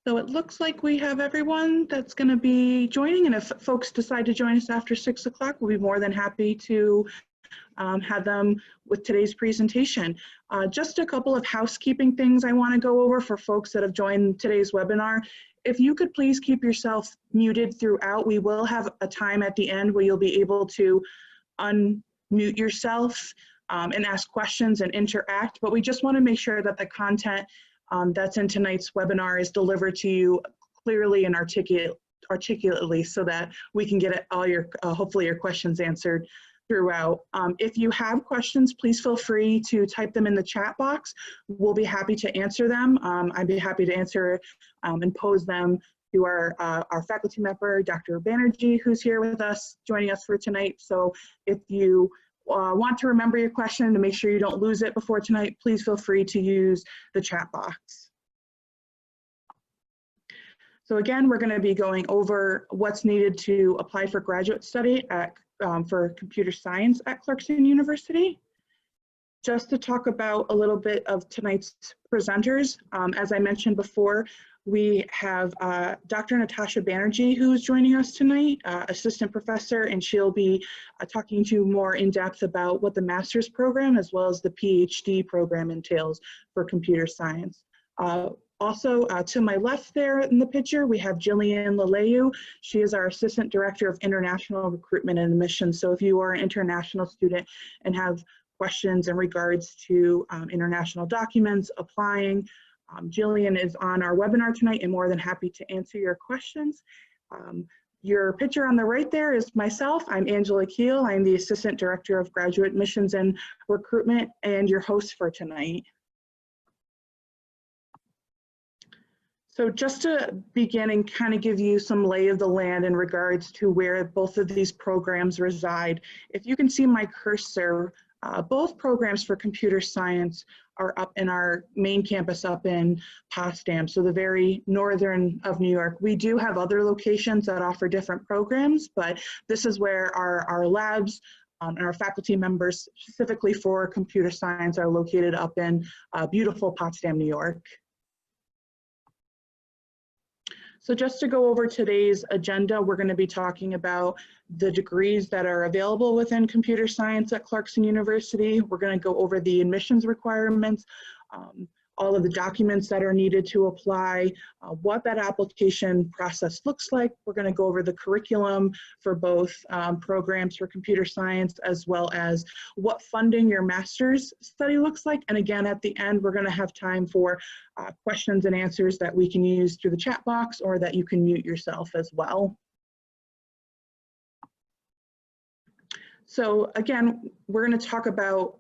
So it looks like we have everyone that's going to be joining, and if folks decide to join us after 6 o'clock, we'll be more than happy to have them with today's presentation. Just a couple of housekeeping things I want to go over for folks that have joined today's webinar. If you could please keep yourself muted throughout, we will have a time at the end where you'll be able to unmute yourself and ask questions and interact, but we just want to make sure that the content that's in tonight's webinar is delivered to you clearly and articulately so that we can get all your, hopefully your questions answered throughout. If you have questions, please feel free to type them in the chat box. We'll be happy to answer them. I'd be happy to answer and pose them to our faculty member, Dr. Banerjee, who's here with us, joining us for tonight. So if you want to remember your question to make sure you don't lose it before tonight, please feel free to use the chat box. So again, we're going to be going over what's needed to apply for graduate study for computer science at Clarkson University. Just to talk about a little bit of tonight's presenters, as I mentioned before, we have Dr. Natasha Banerjee, who's joining us tonight, assistant professor, and she'll be talking to you more in depth about what the master's program as well as the PhD program entails for computer science. Also, to my left there in the picture, we have Jillian Laleyu. She is our Assistant Director of International Recruitment and Admissions. So if you are an international student and have questions in regards to international documents, applying, Jillian is on our webinar tonight and more than happy to answer your questions. Your picture on the right there is myself. I'm Angela Keel. I'm the Assistant Director of Graduate Admissions and Recruitment and your host for tonight. So just to begin and kind of give you some lay of the land in regards to where both of these programs reside, if you can see my cursor, both programs for computer science are up in our main campus up in Potsdam, so the very northern of New York. We do have other locations that offer different programs, but this is where our labs and our faculty members specifically for computer science are located up in beautiful Potsdam, New York. So just to go over today's agenda, we're going to be talking about the degrees that are available within computer science at Clarkson University. We're going to go over the admissions requirements, all of the documents that are needed to apply, what that application process looks like. We're going to go over the curriculum for both programs for computer science, as well as what funding your master's study looks like. And again, at the end, we're going to have time for questions and answers that we can use through the chat box or that you can mute yourself as well. So again, we're going to talk about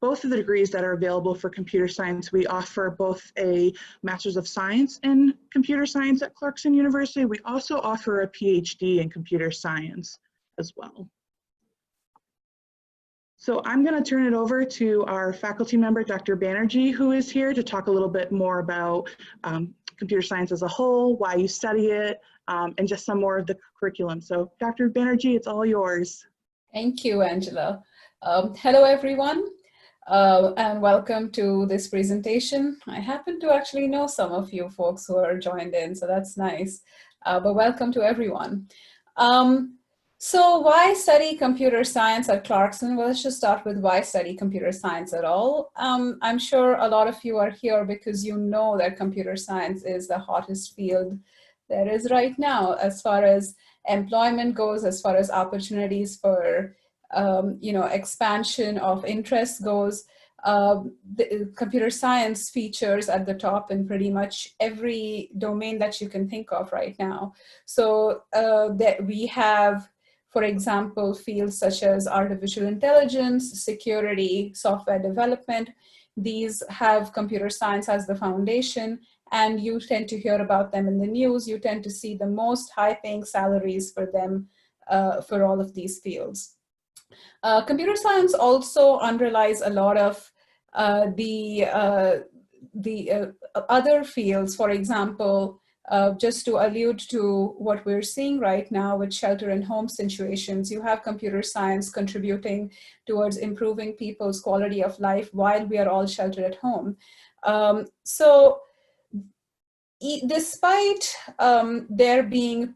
both of the degrees that are available for computer science. We offer both a Master's of Science in Computer Science at Clarkson University. We also offer a PhD in Computer Science as well. So I'm going to turn it over to our faculty member, Dr. Banerjee, who is here to talk a little bit more about computer science as a whole, why you study it, and just some more of the curriculum. So Dr. Banerjee, it's all yours. Thank you, Angela. Hello, everyone. And welcome to this presentation. I happen to actually know some of you folks who are joined in, so that's nice. But welcome to everyone. So why study computer science at Clarkson? Well, let's just start with why study computer science at all. I'm sure a lot of you are here because you know that computer science is the hottest field there is right now as far as employment goes, as far as opportunities for expansion of interest goes. The computer science features at the top in pretty much every domain that you can think of right now. So that we have, for example, fields such as artificial intelligence, security, software development. These have computer science as the foundation, and you tend to hear about them in the news. You tend to see the most high-paying salaries for them, for all of these fields. Computer science also underlies a lot of the other fields. For example, just to allude to what we're seeing right now with shelter and home situations, you have computer science contributing towards improving people's quality of life while we are all sheltered at home. So despite there being,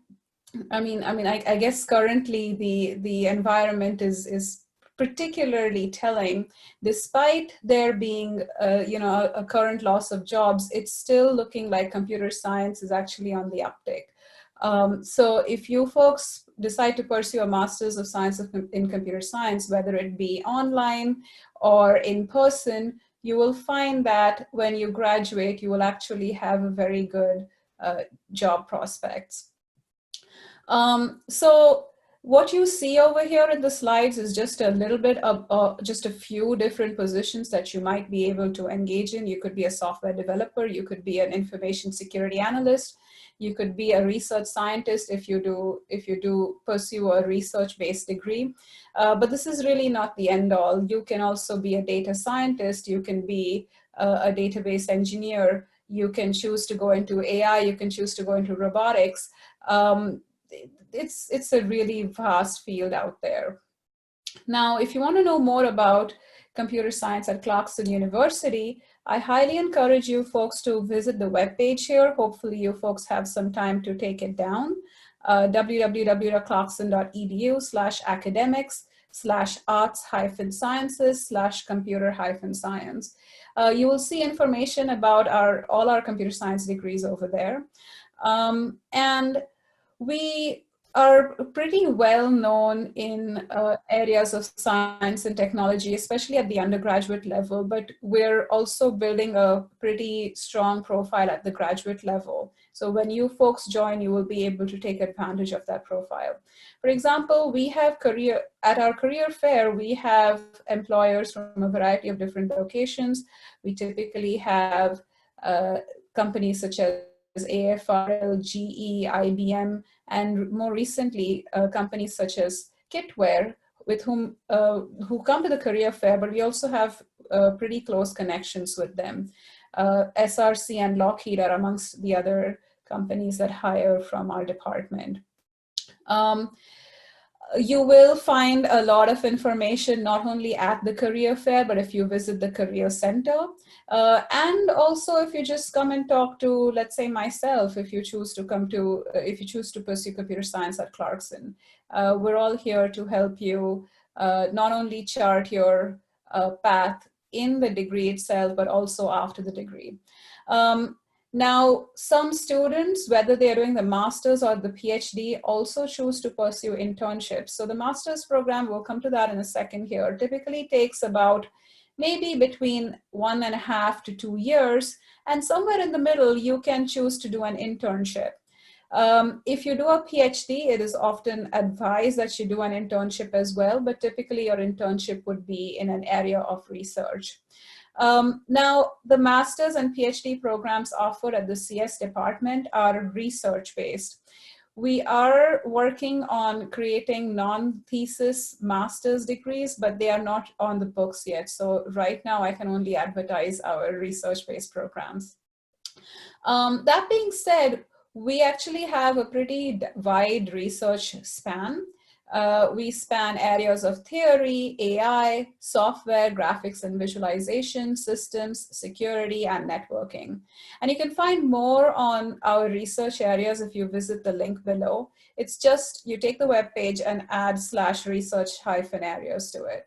I guess currently the environment is particularly telling. Despite there being, a current loss of jobs, it's still looking like computer science is actually on the uptick. So if you folks decide to pursue a Master's of Science in Computer Science, whether it be online or in person, you will find that when you graduate, you will actually have a very good job prospects. So what you see over here in the slides is just a little bit of just a few different positions that you might be able to engage in. You could be a software developer, you could be an information security analyst, you could be a research scientist if you do pursue a research-based degree. But this is really not the end all. You can also be a data scientist, you can be a database engineer, you can choose to go into AI, you can choose to go into robotics. It's a really vast field out there. Now, if you want to know more about computer science at Clarkson University, I highly encourage you folks to visit the webpage here. Hopefully you folks have some time to take it down. www.clarkson.edu/academics/arts-sciences/computer-science. You will see information about all our computer science degrees over there. And we are pretty well known in areas of science and technology, especially at the undergraduate level, but we're also building a pretty strong profile at the graduate level. So when you folks join, you will be able to take advantage of that profile. For example, we have at our career fair, we have employers from a variety of different locations. We typically have companies such as AFRL, GE, IBM, and more recently, companies such as Kitware, with who come to the career fair, but we also have pretty close connections with them. SRC and Lockheed are amongst the other companies that hire from our department. You will find a lot of information not only at the career fair, but if you visit the career center. And also if you just come and talk to, let's say myself, if you choose to pursue computer science at Clarkson. We're all here to help you not only chart your path in the degree itself, but also after the degree. Now, some students, whether they're doing the master's or the PhD, also choose to pursue internships. So the master's program, we'll come to that in a second here, typically takes about maybe between 1.5 to 2 years. And somewhere in the middle, you can choose to do an internship. If you do a PhD, it is often advised that you do an internship as well, but typically your internship would be in an area of research. Now, the master's and PhD programs offered at the CS department are research-based. We are working on creating non-thesis master's degrees, but they are not on the books yet. So right now I can only advertise our research-based programs. That being said, we actually have a pretty wide research span. We span areas of theory, AI, software, graphics and visualization, systems, security, and networking. And you can find more on our research areas if you visit the link below. It's just, you take the web page and add /research-areas to it.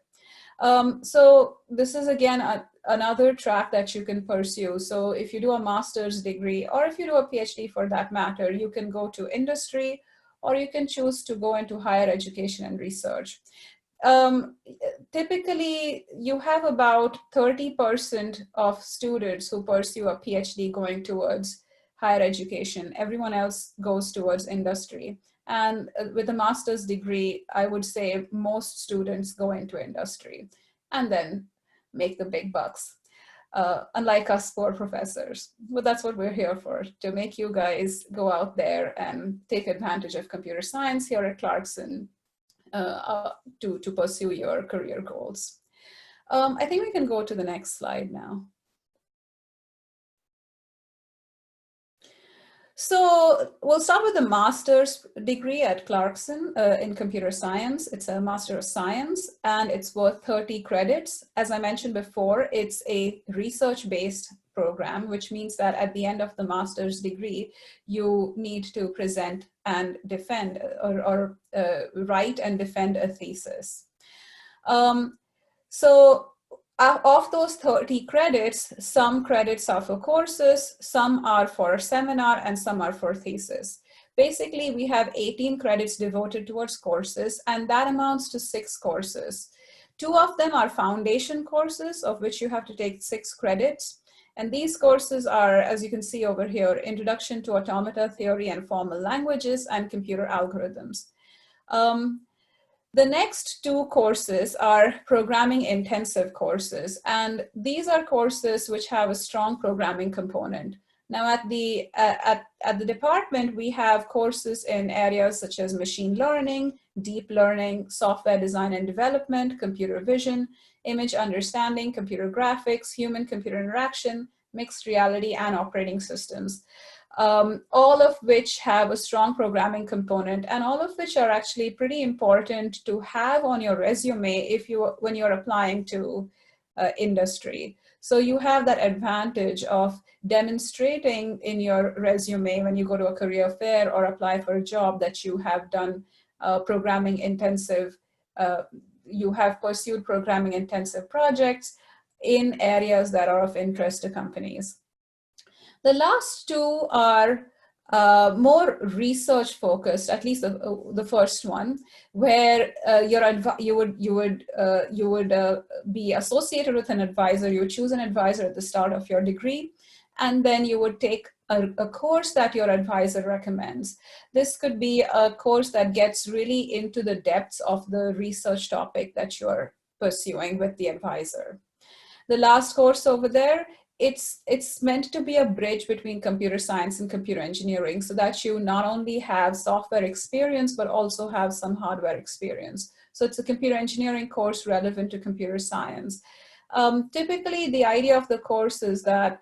So this is again another track that you can pursue. So if you do a master's degree, or if you do a PhD for that matter, you can go to industry, or you can choose to go into higher education and research. Typically, you have about 30% of students who pursue a PhD going towards higher education. Everyone else goes towards industry. And with a master's degree, I would say most students go into industry and then make the big bucks. Unlike us poor professors. But that's what we're here for, to make you guys go out there and take advantage of computer science here at Clarkson to pursue your career goals. I think we can go to the next slide now. So we'll start with the master's degree at Clarkson in computer science. It's a Master of Science and it's worth 30 credits. As I mentioned before, it's a research-based program, which means that at the end of the master's degree, you need to present and defend or write and defend a thesis. So of those 30 credits, some credits are for courses, some are for seminar, and some are for thesis. Basically, we have 18 credits devoted towards courses, and that amounts to 6 courses. 2 of them are foundation courses, of which you have to take 6 credits. And these courses are, as you can see over here, Introduction to Automata Theory and Formal Languages and Computer Algorithms. The next 2 courses are programming intensive courses, and these are courses which have a strong programming component. Now at the department, we have courses in areas such as machine learning, deep learning, software design and development, computer vision, image understanding, computer graphics, human-computer interaction, mixed reality, and operating systems. All of which have a strong programming component, and all of which are actually pretty important to have on your resume when you're applying to industry. So you have that advantage of demonstrating in your resume when you go to a career fair or apply for a job that you have done programming intensive, you have pursued programming intensive projects in areas that are of interest to companies. The last 2 are more research focused, at least the first one, where you would be associated with an advisor. You would choose an advisor at the start of your degree, and then you would take a course that your advisor recommends. This could be a course that gets really into the depths of the research topic that you're pursuing with the advisor. The last course over there, it's meant to be a bridge between computer science and computer engineering, so that you not only have software experience, but also have some hardware experience. So it's a computer engineering course relevant to computer science. Typically, the idea of the course is that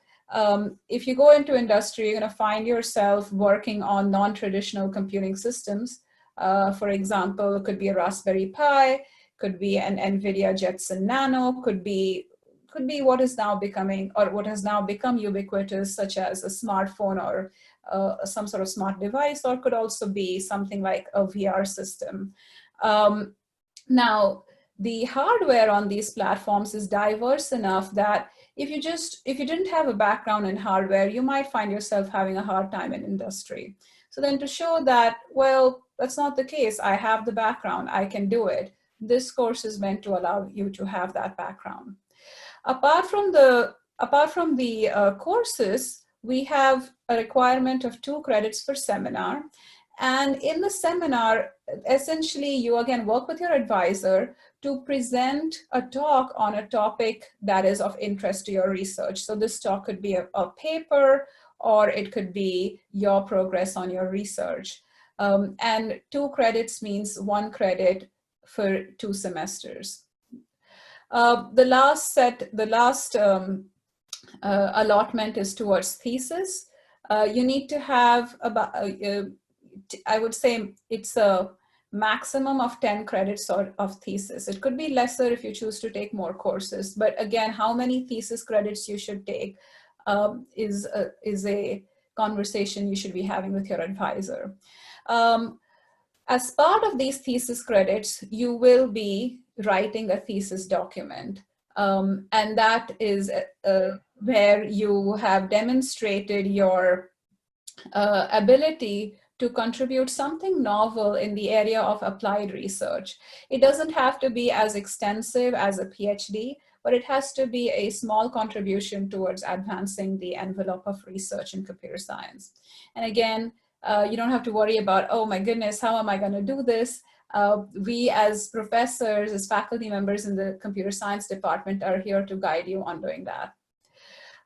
if you go into industry, you're going to find yourself working on non-traditional computing systems. For example, it could be a Raspberry Pi, could be an NVIDIA Jetson Nano, could be what is now becoming, or what has now become ubiquitous, such as a smartphone or some sort of smart device, or could also be something like a VR system. Now, the hardware on these platforms is diverse enough that if you didn't have a background in hardware, you might find yourself having a hard time in industry. So then to show that, well, that's not the case, I have the background, I can do it, this course is meant to allow you to have that background. Apart from the courses, we have a requirement of 2 credits for seminar. And in the seminar, essentially, you again work with your advisor to present a talk on a topic that is of interest to your research. So this talk could be a paper, or it could be your progress on your research. And 2 credits means 1 credit for 2 semesters. The last allotment is towards thesis. You need to have about, I would say it's a maximum of 10 credits of thesis. It could be lesser if you choose to take more courses, but again, how many thesis credits you should take is a conversation you should be having with your advisor. As part of these thesis credits, you will be writing a thesis document. And that is where you have demonstrated your ability to contribute something novel in the area of applied research. It doesn't have to be as extensive as a PhD, but it has to be a small contribution towards advancing the envelope of research in computer science. And again, you don't have to worry about, oh my goodness, how am I going to do this? We as professors, as faculty members in the computer science department are here to guide you on doing that.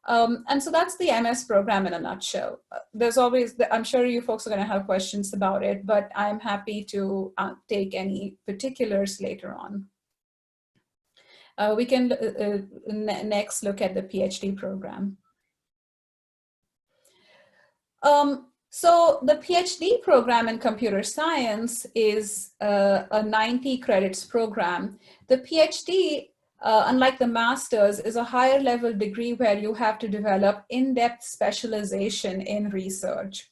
And so that's the MS program in a nutshell. There's always, I'm sure you folks are going to have questions about it, but I'm happy to take any particulars later on. We can next look at the PhD program. So the PhD program in computer science is a 90 credits program. The PhD unlike the master's, is a higher level degree where you have to develop in-depth specialization in research.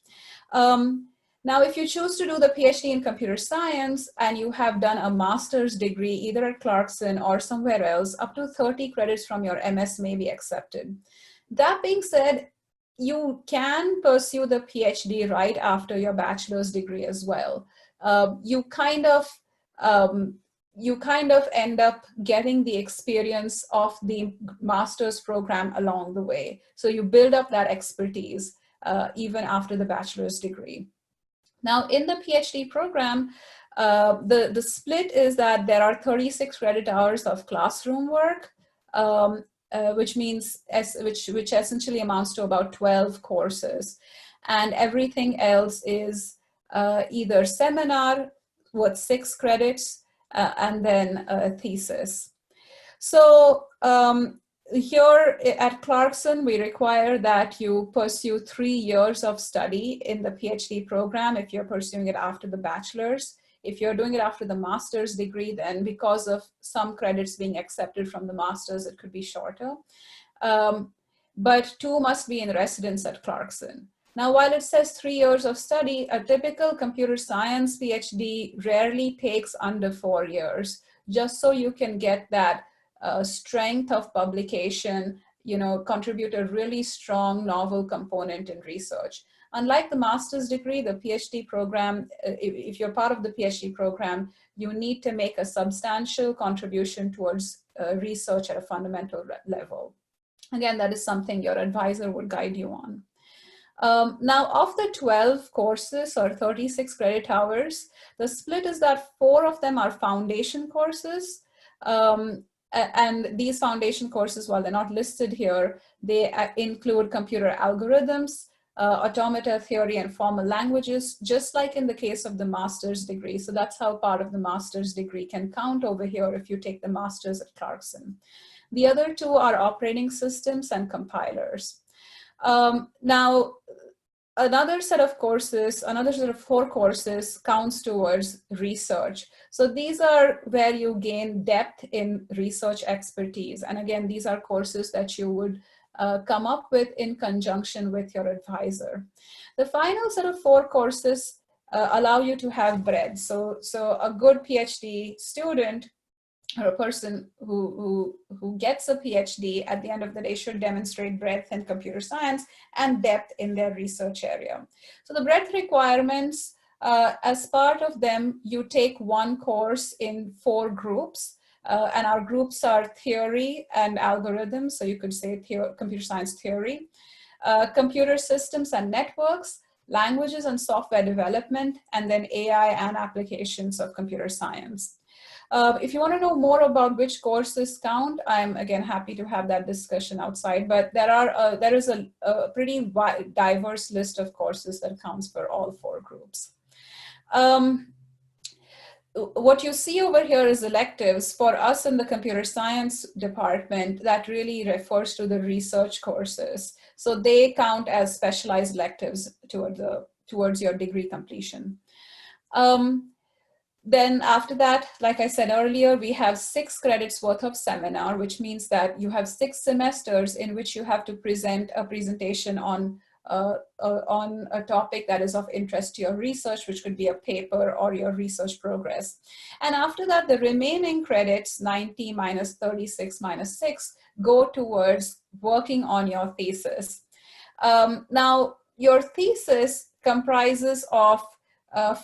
Now, if you choose to do the PhD in computer science and you have done a master's degree either at Clarkson or somewhere else, up to 30 credits from your MS may be accepted. That being said, you can pursue the PhD right after your bachelor's degree as well. You kind of end up getting the experience of the master's program along the way. So you build up that expertise even after the bachelor's degree. Now, in the PhD program, the split is that there are 36 credit hours of classroom work, which essentially amounts to about 12 courses. And everything else is either seminar with 6 credits and then a thesis. So here at Clarkson, we require that you pursue 3 years of study in the PhD program if you're pursuing it after the bachelor's. If you're doing it after the master's degree, then because of some credits being accepted from the master's, it could be shorter. But 2 must be in residence at Clarkson. Now, while it says 3 years of study, a typical computer science PhD rarely takes under 4 years, just so you can get that strength of publication, contribute a really strong novel component in research. Unlike the master's degree, the PhD program, if you're part of the PhD program, you need to make a substantial contribution towards research at a fundamental level. Again, that is something your advisor would guide you on. Now, of the 12 courses or 36 credit hours, the split is that 4 of them are foundation courses. And these foundation courses, while they're not listed here, they include computer algorithms, automata theory, and formal languages, just like in the case of the master's degree. So that's how part of the master's degree can count over here if you take the master's at Clarkson. The other 2 are operating systems and compilers. Now, another set of 4 courses counts towards research. So these are where you gain depth in research expertise. And again, these are courses that you would come up with in conjunction with your advisor. The final set of 4 courses allow you to have breadth. So a good PhD student or a person who gets a PhD at the end of the day should demonstrate breadth in computer science and depth in their research area. So the breadth requirements, as part of them, you take 1 course in 4 groups. And our groups are theory and algorithms. So you could say computer science theory, computer systems and networks, languages and software development, and then AI and applications of computer science. If you want to know more about which courses count, I'm again happy to have that discussion outside, but there is a pretty diverse list of courses that counts for all 4 groups. What you see over here is electives. For us in the computer science department, that really refers to the research courses. So they count as specialized electives towards your degree completion. Then after that, like I said earlier, we have 6 credits worth of seminar, which means that you have 6 semesters in which you have to present a presentation on a topic that is of interest to your research, which could be a paper or your research progress. And after that, the remaining credits, 90 minus 36 minus 6, go towards working on your thesis. Now, your thesis comprises of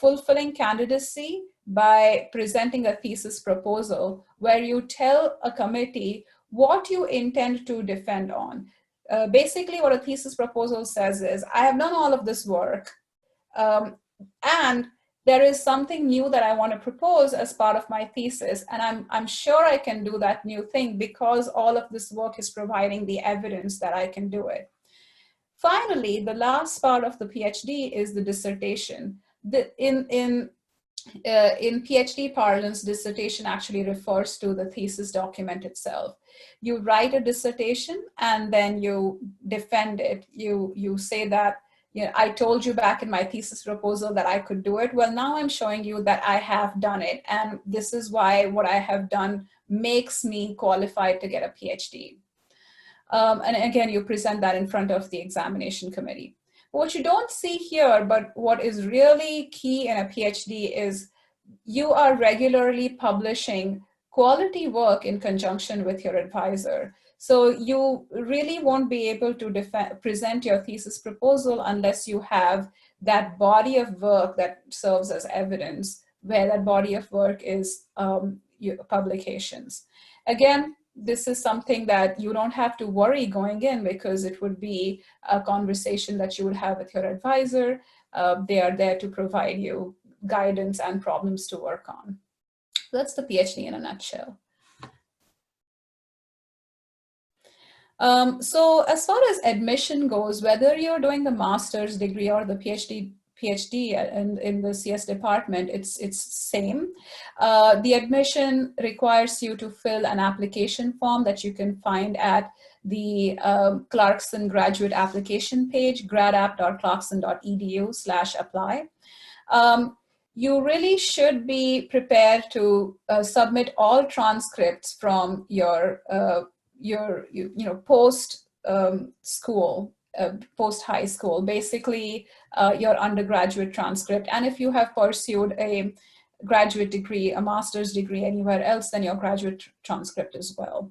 fulfilling candidacy by presenting a thesis proposal where you tell a committee what you intend to defend on. Basically, what a thesis proposal says is, I have done all of this work, and there is something new that I want to propose as part of my thesis, and I'm sure I can do that new thing because all of this work is providing the evidence that I can do it. Finally, the last part of the PhD is the dissertation. In PhD parlance, dissertation actually refers to the thesis document itself. You write a dissertation and then you defend it. You say that I told you back in my thesis proposal that I could do it. Well, now I'm showing you that I have done it. And this is why what I have done makes me qualified to get a PhD. And again, you present that in front of the examination committee. What you don't see here, but what is really key in a PhD is you are regularly publishing quality work in conjunction with your advisor. So you really won't be able to present your thesis proposal unless you have that body of work that serves as evidence, where that body of work is your publications. Again, this is something that you don't have to worry going in, because it would be a conversation that you would have with your advisor. They are there to provide you guidance and problems to work on. That's the PhD in a nutshell. So as far as admission goes, whether you're doing the master's degree or the PhD in the CS department, it's same. The admission requires you to fill an application form that you can find at the Clarkson graduate application page, gradapp.clarkson.edu/apply. You really should be prepared to submit all transcripts from your post school, post high school, basically your undergraduate transcript. And if you have pursued a graduate degree, a master's degree anywhere else, then your graduate transcript as well.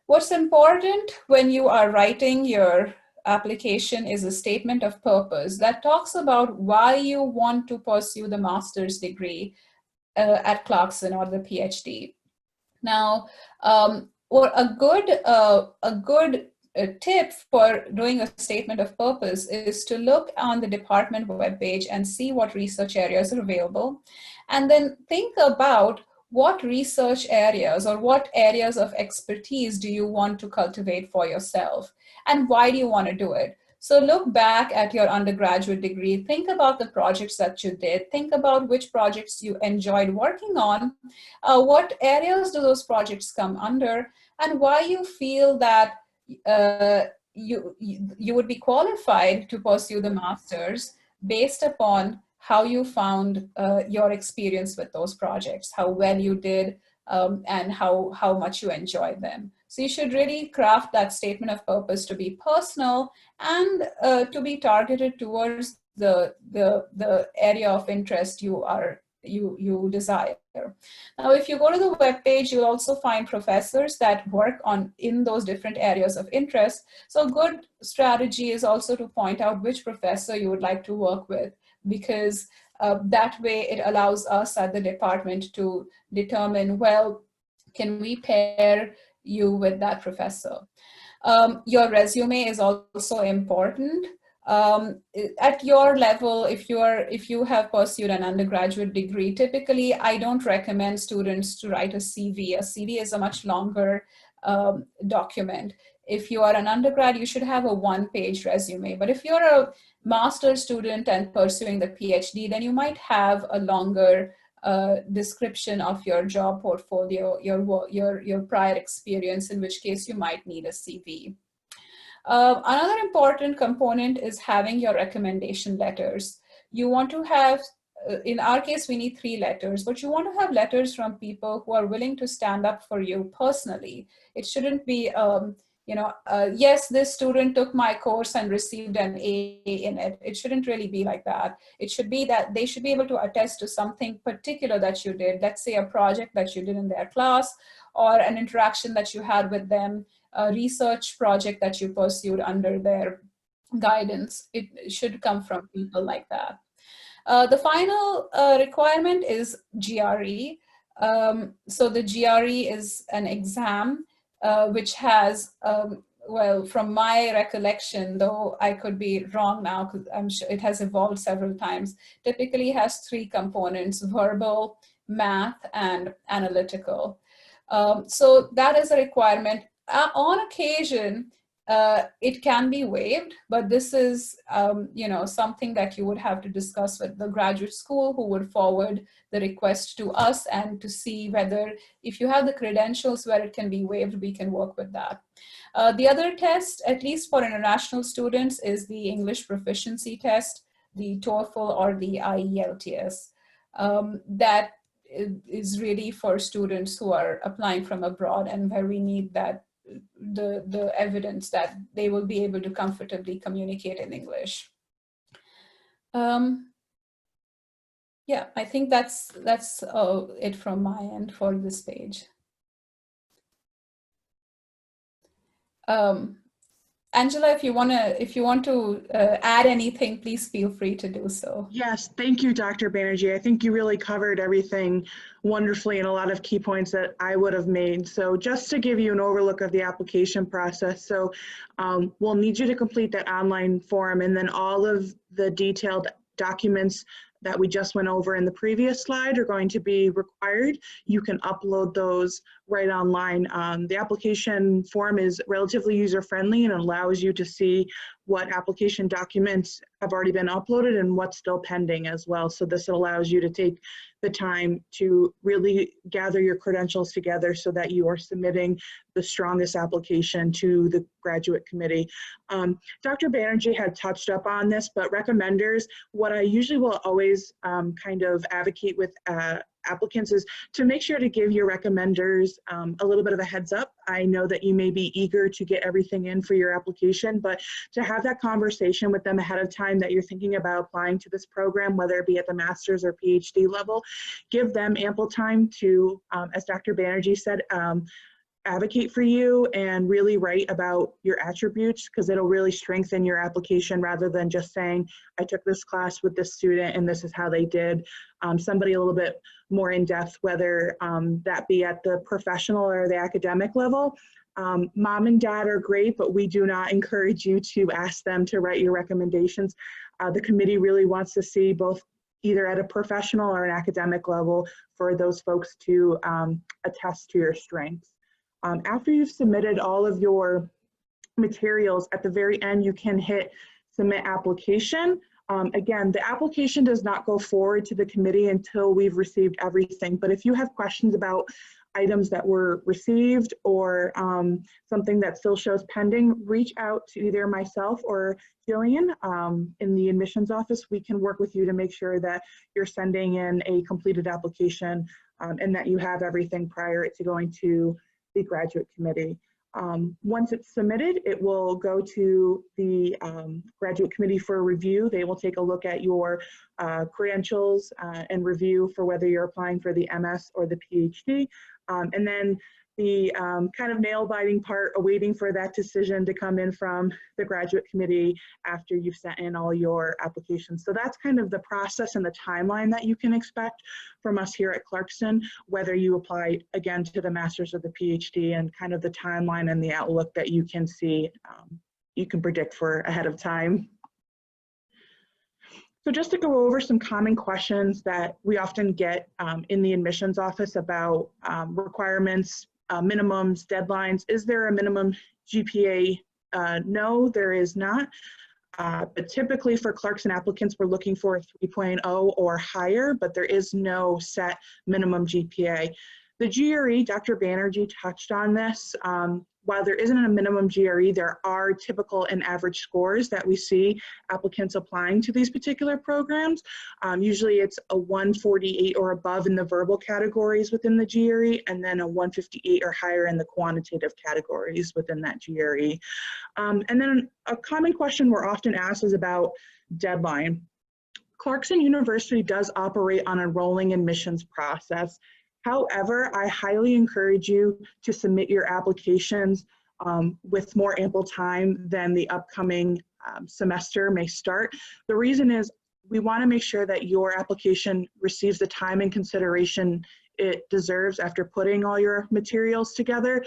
What's important when you are writing your application is a statement of purpose that talks about why you want to pursue the master's degree at Clarkson or the PhD. Now, or a good tip for doing a statement of purpose is to look on the department webpage and see what research areas are available, and then think about what research areas or what areas of expertise do you want to cultivate for yourself, and why do you want to do it? So look back at your undergraduate degree, think about the projects that you did, think about which projects you enjoyed working on, what areas do those projects come under, and why you feel that you would be qualified to pursue the master's based upon how you found your experience with those projects, how well you did, and how much you enjoyed them. So you should really craft that statement of purpose to be personal and to be targeted towards the area of interest you desire. Now, if you go to the webpage, you'll also find professors that work in those different areas of interest. So a good strategy is also to point out which professor you would like to work with, because that way it allows us at the department to determine, well, can we pair you with that professor? Your resume is also important. At your level, if you have pursued an undergraduate degree, typically I don't recommend students to write a CV. A CV is a much longer document. If you are an undergrad, you should have a one-page resume. But if you're a master's student and pursuing the PhD, then you might have a longer description of your job portfolio, your prior experience, in which case you might need a CV. Another important component is having your recommendation letters. You want to have, in our case, we need 3 letters, but you want to have letters from people who are willing to stand up for you personally. It shouldn't be, yes, this student took my course and received an A in it. It shouldn't really be like that. It should be that they should be able to attest to something particular that you did. Let's say a project that you did in their class, or an interaction that you had with them, a research project that you pursued under their guidance. It should come from people like that. The final requirement is GRE. So the GRE is an exam which has, well, from my recollection, though I could be wrong now because I'm sure it has evolved several times, typically has 3 components: verbal, math, and analytical. So that is a requirement. On occasion, it can be waived, but this is something that you would have to discuss with the graduate school, who would forward the request to us, and to see whether, if you have the credentials where it can be waived, we can work with that. The other test, at least for international students, is the English proficiency test, the TOEFL or the IELTS. That is really for students who are applying from abroad, and where we need that the evidence that they will be able to comfortably communicate in English. Yeah, I think that's it from my end for this page. Angela, if you want to add anything, please feel free to do so. Yes, thank you, Dr. Banerjee. I think you really covered everything wonderfully and a lot of key points that I would have made. So just to give you an overlook of the application process, so we'll need you to complete that online form, and then all of the detailed documents that we just went over in the previous slide are going to be required. You can upload those right online. The application form is relatively user-friendly and allows you to see what application documents have already been uploaded and what's still pending as well. So this allows you to take the time to really gather your credentials together so that you are submitting the strongest application to the graduate committee. Dr. Banerjee had touched up on this, but recommenders, what I usually will always kind of advocate with applicants is to make sure to give your recommenders a little bit of a heads up. I know that you may be eager to get everything in for your application, but to have that conversation with them ahead of time that you're thinking about applying to this program, whether it be at the master's or PhD level, give them ample time to, as Dr. Banerjee said, advocate for you and really write about your attributes, because it'll really strengthen your application rather than just saying, I took this class with this student and this is how they did. Somebody a little bit more in depth, whether that be at the professional or the academic level. Mom and dad are great, but we do not encourage you to ask them to write your recommendations. The committee really wants to see both either at a professional or an academic level for those folks to attest to your strengths. After you've submitted all of your materials, at the very end, you can hit submit application. Again, the application does not go forward to the committee until we've received everything. But if you have questions about items that were received or something that still shows pending, reach out to either myself or Jillian in the admissions office. We can work with you to make sure that you're sending in a completed application and that you have everything prior to going to the graduate committee. Once it's submitted, it will go to the graduate committee for review. They will take a look at your credentials and review for whether you're applying for the MS or the PhD. And then the kind of nail-biting part, awaiting for that decision to come in from the graduate committee after you've sent in all your applications. So that's kind of the process and the timeline that you can expect from us here at Clarkson, whether you apply again to the master's or the PhD, and kind of the timeline and the outlook that you can see, you can predict for ahead of time. So just to go over some common questions that we often get in the admissions office about requirements, minimums, deadlines. Is there a minimum GPA? No, there is not. But typically for Clarkson applicants, we're looking for a 3.0 or higher, but there is no set minimum GPA. The GRE, Dr. Banerjee touched on this. While there isn't a minimum GRE, there are typical and average scores that we see applicants applying to these particular programs. Usually it's a 148 or above in the verbal categories within the GRE, and then a 158 or higher in the quantitative categories within that GRE. And then a common question we're often asked is about deadline. Clarkson University does operate on a rolling admissions process. However, I highly encourage you to submit your applications with more ample time than the upcoming semester may start. The reason is we want to make sure that your application receives the time and consideration it deserves after putting all your materials together,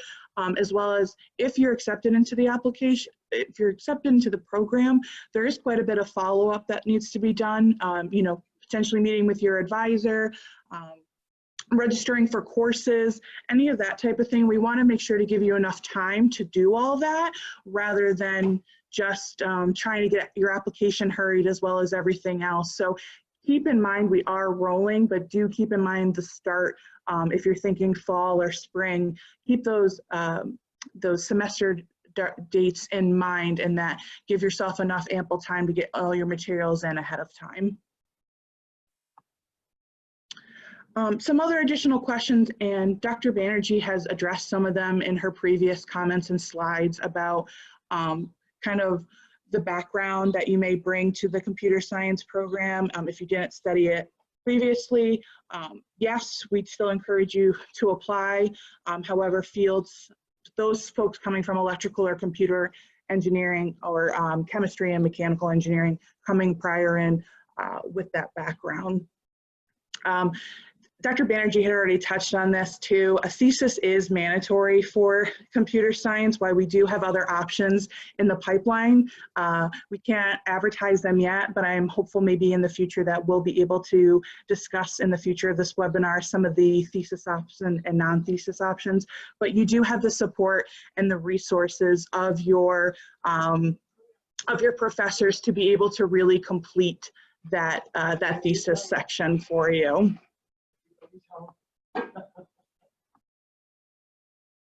as well as if you're accepted into the application, if you're accepted into the program, there is quite a bit of follow-up that needs to be done, you know, potentially meeting with your advisor, registering for courses, any of that type of thing. We want to make sure to give you enough time to do all that rather than just trying to get your application hurried as well as everything else. So keep in mind we are rolling, but do keep in mind the start. If you're thinking fall or spring, keep those semester dates in mind, and that give yourself enough ample time to get all your materials in ahead of time. Some other additional questions, and Dr. Banerjee has addressed some of them in her previous comments and slides about kind of the background that you may bring to the computer science program. If you didn't study it previously, yes, we'd still encourage you to apply. However, fields, those folks coming from electrical or computer engineering or chemistry and mechanical engineering coming prior in with that background. Dr. Banerjee had already touched on this too. A thesis is mandatory for computer science, while we do have other options in the pipeline. We can't advertise them yet, but I'm hopeful maybe in the future that we'll be able to discuss in the future of this webinar some of the thesis options and non-thesis options. But you do have the support and the resources of your professors to be able to really complete that, that thesis section for you.